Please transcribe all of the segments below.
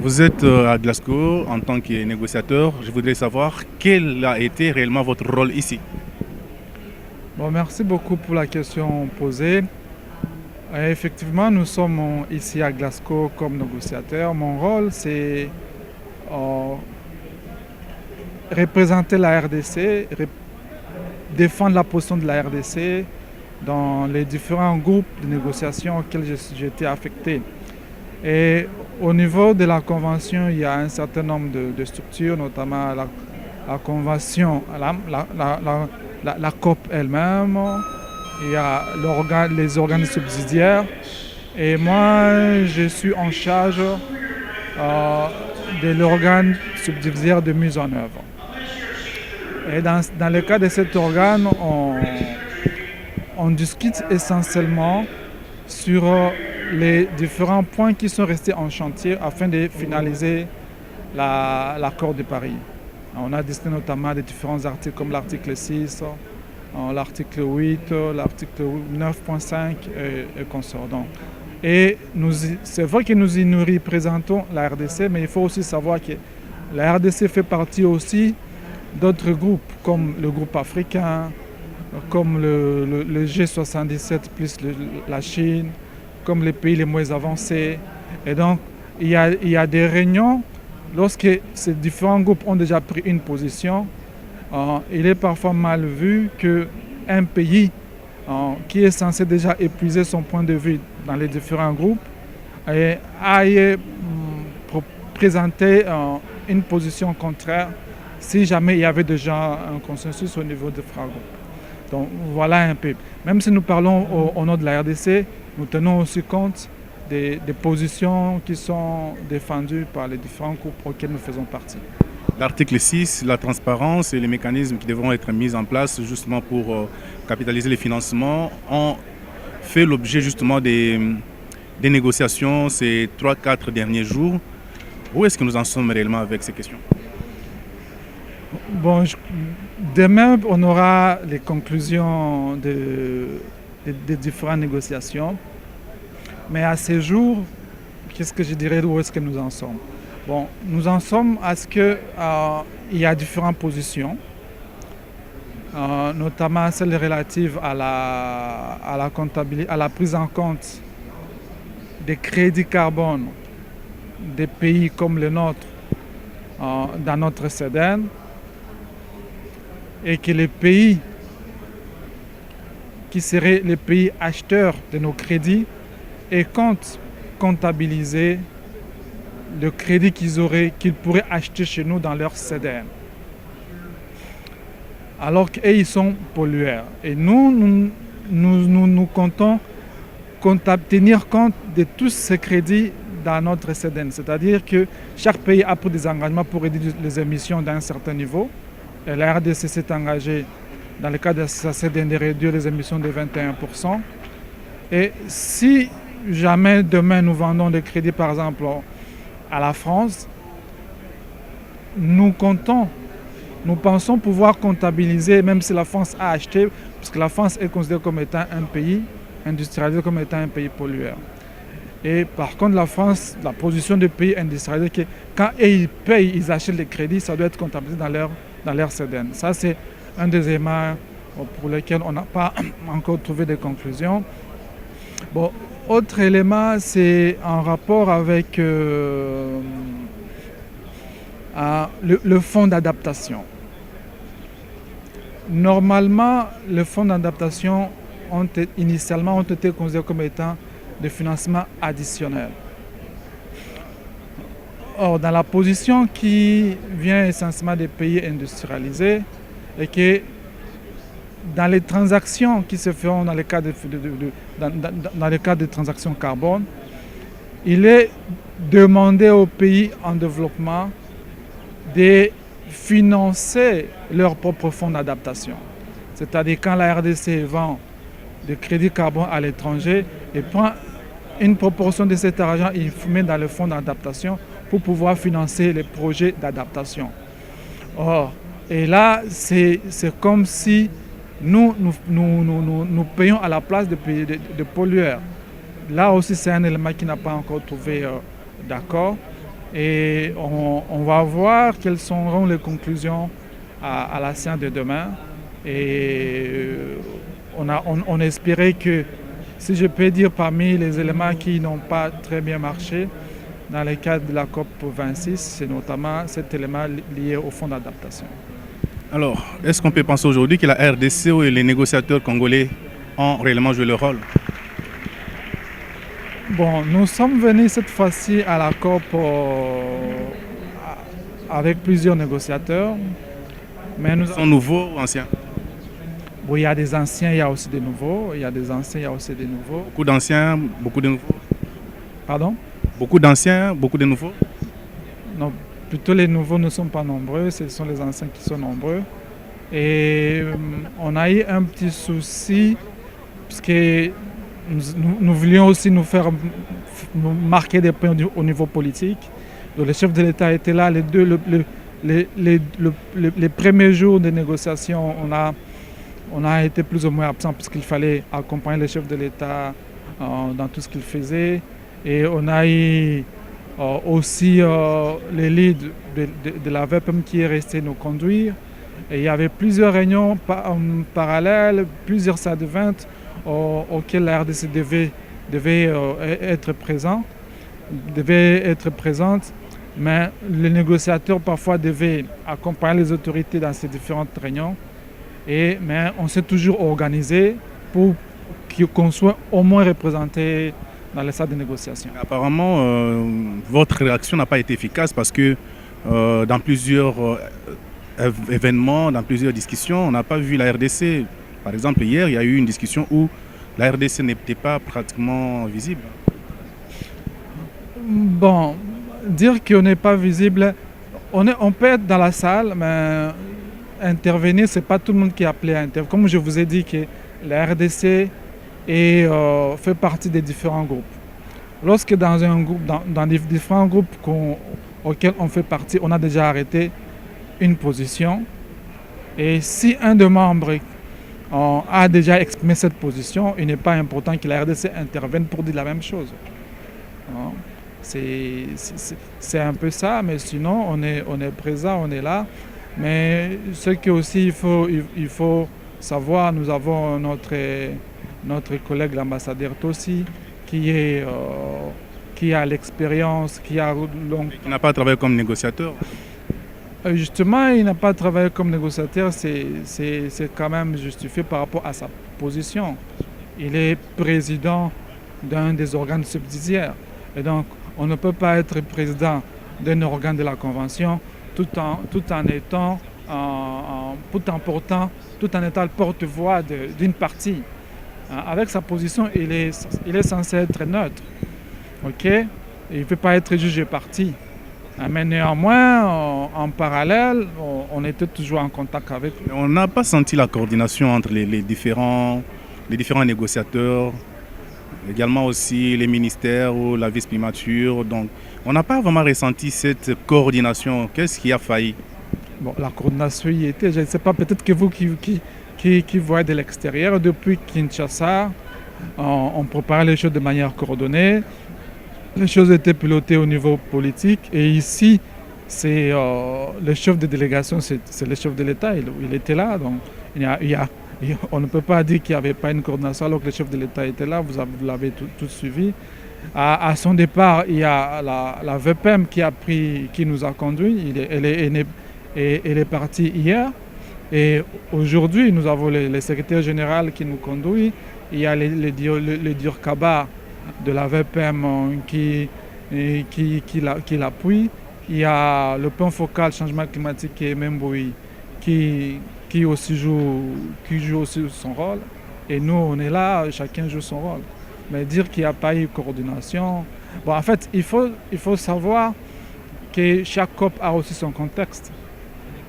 Vous êtes à Glasgow en tant que négociateur. Je voudrais savoir quel a été réellement votre rôle ici. Bon, merci beaucoup pour la question posée. Effectivement, nous sommes ici à Glasgow comme négociateur. Mon rôle, c'est euh, représenter la RDC, défendre la position de la RDC dans les différents groupes de négociation auxquels j'ai été affecté. Et au niveau de la convention, il y a un certain nombre de structures, notamment la convention, la COP elle-même, il y a les organes subsidiaires. Et moi, je suis en charge de l'organe subsidiaire de mise en œuvre. Et dans le cas de cet organe, on discute essentiellement sur les différents points qui sont restés en chantier afin de finaliser l'accord de Paris. On a discuté notamment des différents articles comme l'article 6, l'article 8, l'article 9.5 et consorts. Et c'est vrai que nous représentons la RDC, mais il faut aussi savoir que la RDC fait partie aussi d'autres groupes, comme le groupe africain, comme le G77 plus la Chine, comme les pays les moins avancés. Et donc, il y a des réunions, lorsque ces différents groupes ont déjà pris une position, il est parfois mal vu qu'un pays qui est censé déjà épuiser son point de vue dans les différents groupes aille présenter une position contraire si jamais il y avait déjà un consensus au niveau des différents groupes. Donc voilà un peu. Même si nous parlons au nom de la RDC, nous tenons aussi compte des positions qui sont défendues par les différents groupes auxquels nous faisons partie. L'article 6, la transparence et les mécanismes qui devront être mis en place justement pour capitaliser les financements ont fait l'objet justement des négociations ces 3-4 derniers jours. Où est-ce que nous en sommes réellement avec ces questions? Bon, demain, on aura les conclusions des différentes négociations. Mais à ce jour, qu'est-ce que je dirais, où est-ce que nous en sommes? Bon, nous en sommes à ce qu'il y a différentes positions, notamment celles relatives à la comptabilité, à la prise en compte des crédits carbone des pays comme le nôtre dans notre CEDEN, et que les pays qui seraient les pays acheteurs de nos crédits et comptent comptabiliser le crédit qu'ils pourraient acheter chez nous dans leur CEDEN. Alors qu'eux, ils sont pollueurs. Et nous comptons tenir compte de tous ces crédits dans notre CEDEN. C'est-à-dire que chaque pays a pris des engagements pour réduire les émissions d'un certain niveau. Et la RDC s'est engagée, dans le cadre de sa CEDEN, de réduire les émissions de 21%. Et si jamais demain nous vendons des crédits, par exemple, à la France, nous pensons pouvoir comptabiliser, même si la France a acheté, parce que la France est considérée comme étant un pays industrialisé, comme étant un pays pollueur. Et par contre, la France, la position des pays industrialisés, que quand ils payent, ils achètent les crédits, ça doit être comptabilisé dans leur CEDEN. Ça, c'est un des éléments pour lesquels on n'a pas encore trouvé des conclusions. Bon, autre élément, c'est en rapport avec le fonds d'adaptation. Normalement, les fonds d'adaptation initialement ont été considérés comme étant des financements additionnels. Or, dans la position qui vient essentiellement des pays industrialisés, et que dans les transactions qui se feront dans le cadre de transactions carbone, il est demandé aux pays en développement de financer leur propre fonds d'adaptation. C'est-à-dire quand la RDC vend des crédits carbone à l'étranger et prend une proportion de cet argent, il met dans le fonds d'adaptation pour pouvoir financer les projets d'adaptation. Or, et là, c'est comme si nous payons à la place de pollueurs. Là aussi, c'est un élément qui n'a pas encore trouvé d'accord. Et on va voir quelles seront les conclusions à la séance de demain. Et on espérait que, si je peux dire, parmi les éléments qui n'ont pas très bien marché dans le cadre de la COP26, c'est notamment cet élément lié au fonds d'adaptation. Alors, est-ce qu'on peut penser aujourd'hui que la RDC et les négociateurs congolais ont réellement joué leur rôle? Bon, nous sommes venus cette fois-ci à la COP avec plusieurs négociateurs, mais Ils sont nouveaux ou anciens? bon, il y a des anciens, il y a aussi des nouveaux. Il y a des anciens, il y a aussi des nouveaux. Beaucoup d'anciens, beaucoup de nouveaux? Pardon? Beaucoup d'anciens, beaucoup de nouveaux? Non, plutôt les nouveaux ne sont pas nombreux, ce sont les anciens qui sont nombreux. Et on a eu un petit souci, parce que nous voulions aussi nous marquer des points au niveau politique. Donc le chef de l'État était là, les premiers jours de négociation, on a été plus ou moins absent parce qu'il fallait accompagner le chef de l'État dans tout ce qu'il faisait. Et on a eu aussi le lead de la VPM qui est resté nous conduire. Et il y avait plusieurs réunions parallèles, plusieurs salles de vente auxquelles la RDC devait être présente. Mais les négociateurs parfois devaient accompagner les autorités dans ces différentes réunions. Mais on s'est toujours organisé pour qu'on soit au moins représenté dans les salles de négociation. Apparemment, votre réaction n'a pas été efficace parce que dans plusieurs événements, dans plusieurs discussions, on n'a pas vu la RDC. Par exemple, hier, il y a eu une discussion où la RDC n'était pas pratiquement visible. Bon, dire qu'on n'est pas visible, on peut être dans la salle, mais intervenir, ce n'est pas tout le monde qui est appelé à intervenir. Comme je vous ai dit que la RDC fait partie des différents groupes. Lorsque dans un groupe, dans les différents groupes auxquels on fait partie, on a déjà arrêté une position. Et si un des membres a déjà exprimé cette position, il n'est pas important que la RDC intervienne pour dire la même chose. C'est un peu ça, mais sinon on est présent, on est là. Mais ce que aussi il faut savoir, nous avons notre collègue l'ambassadeur Tossi qui a l'expérience, qui n'a pas travaillé comme négociateur. Justement, il n'a pas travaillé comme négociateur, c'est quand même justifié par rapport à sa position. Il est président d'un des organes subsidiaires. Et donc, on ne peut pas être président d'un organe de la Convention tout en étant le porte-voix d'une partie. Avec sa position, il est censé être neutre. Okay? Il ne peut pas être jugé parti. Mais néanmoins, en parallèle, on était toujours en contact avec lui. On n'a pas senti la coordination entre les différents négociateurs, également aussi les ministères ou la vice-primature. Donc, on n'a pas vraiment ressenti cette coordination. Qu'est-ce qui a failli? Bon, la coordination y était. Je ne sais pas, peut-être que vous qui voyez de l'extérieur, depuis Kinshasa, on préparait les choses de manière coordonnée. Les choses étaient pilotées au niveau politique. Et ici, c'est le chef de délégation, c'est le chef de l'État. Il était là. Donc, on ne peut pas dire qu'il n'y avait pas une coordination alors que le chef de l'État était là. Vous l'avez tout suivi. À son départ, il y a la VPM qui nous a conduits. Elle est partie hier. Et aujourd'hui, nous avons le secrétaire général qui nous conduit. Il y a le Dirkaba de la VPM qui l'appuie. Il y a le point focal changement climatique qui est Memboui qui joue aussi son rôle. Et nous, on est là, chacun joue son rôle. Mais dire qu'il n'y a pas eu de coordination... Bon, en fait, il faut savoir que chaque COP a aussi son contexte.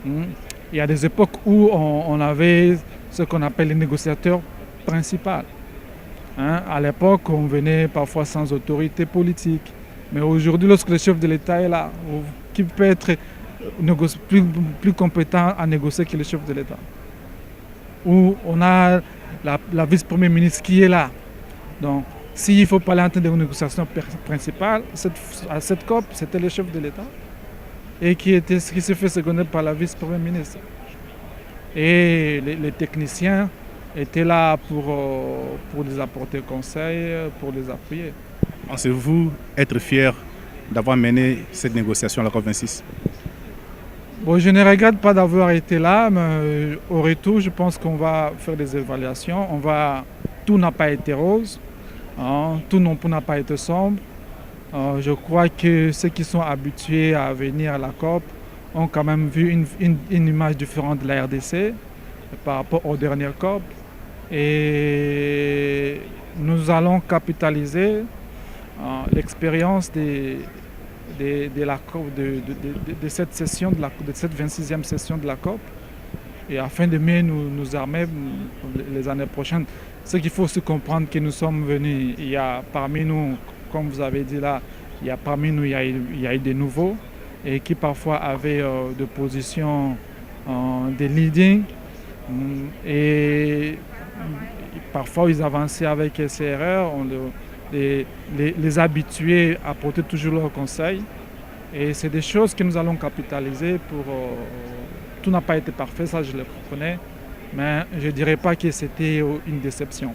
Il y a des époques où on avait ce qu'on appelle les négociateurs principaux. À l'époque, on venait parfois sans autorité politique. Mais aujourd'hui, lorsque le chef de l'État est là, qui peut être plus compétent à négocier que le chef de l'État? Ou on a la vice-première ministre qui est là. Donc, S'il faut parler en termes de négociation principale, à cette COP, c'était le chef de l'État et qui s'est fait seconder par la vice-première ministre. Et les techniciens étaient là pour les apporter conseil, pour les appuyer. Pensez-vous être fier d'avoir mené cette négociation à la COP26? Bon, je ne regrette pas d'avoir été là, mais au retour, je pense qu'on va faire des évaluations. Tout n'a pas été rose, hein, tout non plus n'a pas été sombre. Je crois que ceux qui sont habitués à venir à la COP ont quand même vu une image différente de la RDC par rapport aux dernières COP. Et nous allons capitaliser l'expérience de cette session, de cette 26e session de la COP, et afin de mieux nous armer les années prochaines. Ce qu'il faut aussi comprendre que nous sommes venus, il y a parmi nous, comme vous avez dit là, il y a eu des nouveaux et qui parfois avaient des positions de leading et parfois ils avançaient avec CRR. Les habitués apportaient toujours leurs conseils. Et c'est des choses que nous allons capitaliser pour... tout n'a pas été parfait, ça je le reconnais, mais je ne dirais pas que c'était une déception.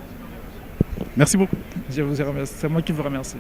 Merci beaucoup. Je vous remercie. C'est moi qui vous remercie.